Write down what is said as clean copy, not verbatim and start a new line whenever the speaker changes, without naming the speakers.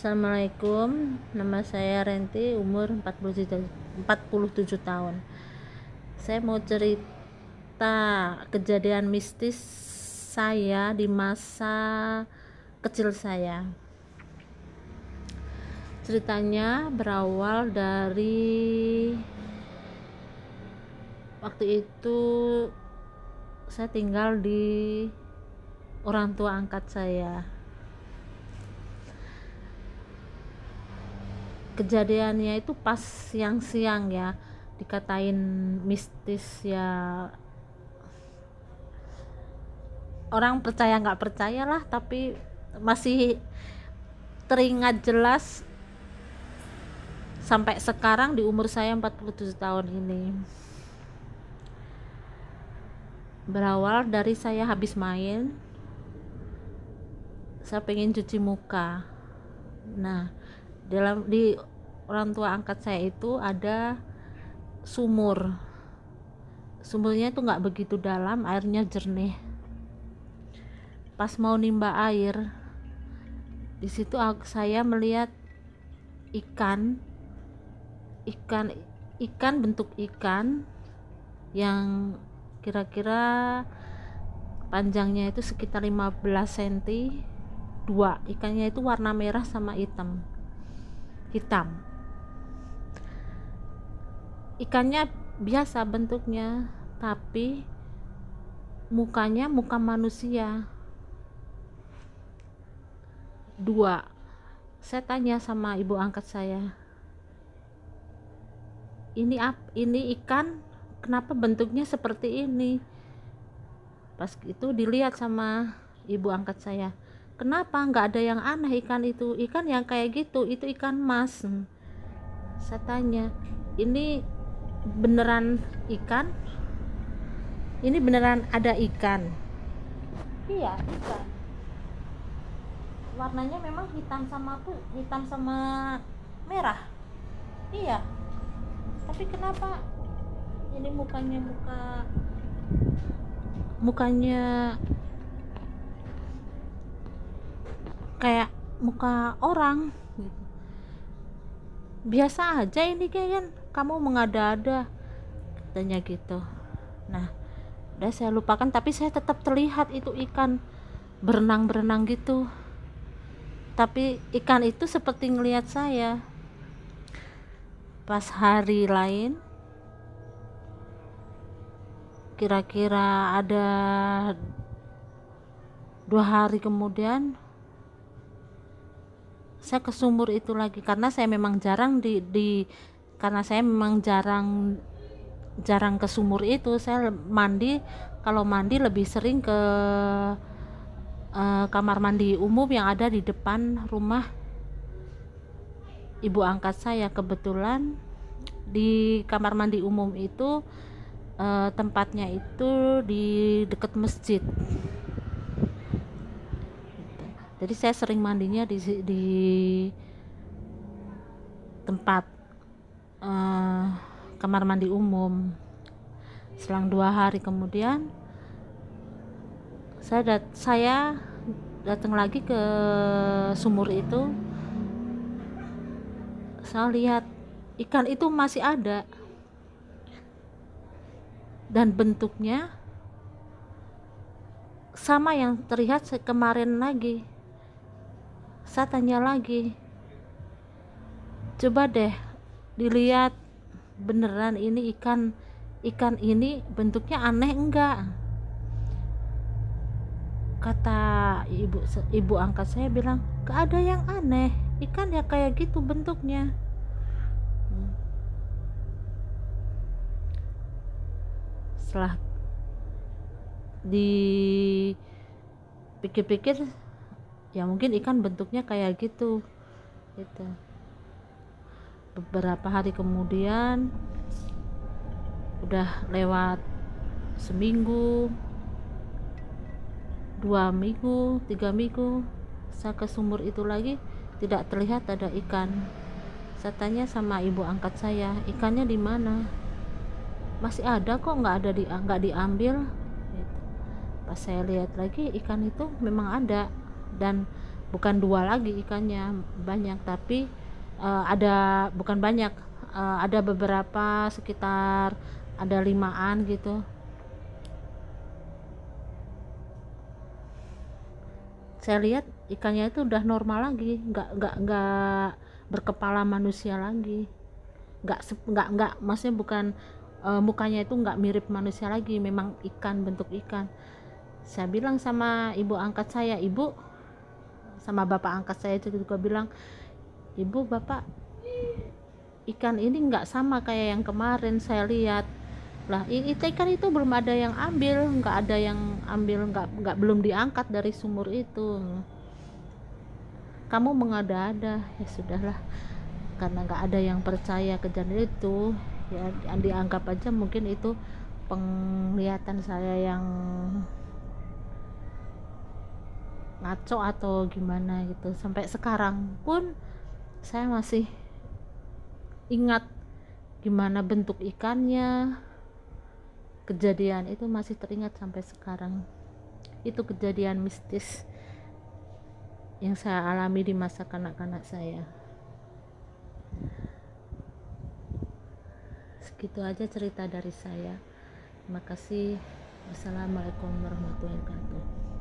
Assalamualaikum, nama saya Renti, umur 47 tahun. Saya mau cerita kejadian mistis saya di masa kecil saya. Ceritanya berawal dari waktu itu saya tinggal di orang tua angkat saya. Kejadiannya itu pas siang-siang ya, dikatain mistis ya, orang percaya nggak percaya lah, tapi masih teringat jelas sampai sekarang di umur saya 47 tahun ini. Berawal dari saya habis main, saya pengen cuci muka. Nah, di orang tua angkat saya itu ada sumurnya itu nggak begitu dalam, airnya jernih. Pas mau nimba air, di situ saya melihat ikan bentuk ikan yang kira-kira panjangnya itu sekitar 15 cm. Dua ikannya itu warna merah sama hitam. Ikannya biasa bentuknya, tapi mukanya muka manusia. Dua. Saya tanya sama ibu angkat saya, ini ikan kenapa bentuknya seperti ini? Pas itu dilihat sama ibu angkat saya, kenapa nggak ada yang aneh, ikan yang kayak gitu, itu ikan mas. Saya tanya, ini beneran ikan? Ini beneran ada ikan? Iya, ikan. Warnanya memang hitam sama merah. Iya. Tapi kenapa ini mukanya kayak muka orang gitu. Biasa aja ini kayaknya, kamu mengada-ada, katanya gitu. Nah, udah saya lupakan, tapi saya tetap terlihat itu ikan berenang gitu. Tapi ikan itu seperti ngelihat saya. Pas hari lain, kira-kira ada 2 hari kemudian, saya ke sumur itu lagi, karena saya memang jarang jarang ke sumur itu. Saya kalau mandi lebih sering ke kamar mandi umum yang ada di depan rumah ibu angkat saya. Kebetulan di kamar mandi umum itu tempatnya itu di dekat masjid. Jadi saya sering mandinya di tempat kamar mandi umum. Selang 2 hari kemudian, saya datang lagi ke sumur itu. Saya lihat ikan itu masih ada, dan bentuknya sama yang terlihat kemarin lagi. Saya tanya lagi, coba deh dilihat beneran ini ikan ini bentuknya aneh enggak? Kata ibu angkat saya bilang, gak ada yang aneh, ikan ya kayak gitu bentuknya. Setelah dipikir-pikir, ya mungkin ikan bentuknya kayak gitu. Beberapa hari kemudian, udah lewat seminggu, 2 minggu, 3 minggu, saya ke sumur itu lagi, tidak terlihat ada ikan. Saya tanya sama ibu angkat saya, ikannya di mana? Masih ada kok, nggak diambil gitu. Pas saya lihat lagi, ikan itu memang ada, dan bukan 2 lagi ikannya, banyak, tapi ada, bukan banyak, ada beberapa, sekitar ada 5-an gitu. Saya lihat ikannya itu udah normal lagi, nggak berkepala manusia lagi, nggak maksudnya bukan, mukanya itu nggak mirip manusia lagi, memang ikan, bentuk ikan. Saya bilang sama ibu angkat saya, ibu, sama bapak angkat saya itu juga bilang, ibu, bapak, ikan ini nggak sama kayak yang kemarin saya lihat. Lah, ikan itu belum ada yang ambil, nggak ada yang ambil, nggak belum diangkat dari sumur itu. Kamu mengada-ada. Ya sudahlah, karena nggak ada yang percaya kejadian itu, ya dianggap aja mungkin itu penglihatan saya yang ngaco atau gimana gitu. Sampai sekarang pun saya masih ingat gimana bentuk ikannya, kejadian itu masih teringat sampai sekarang. Itu kejadian mistis yang saya alami di masa kanak-kanak saya. Segitu aja cerita dari saya. Terima kasih. Wassalamualaikum warahmatullahi wabarakatuh.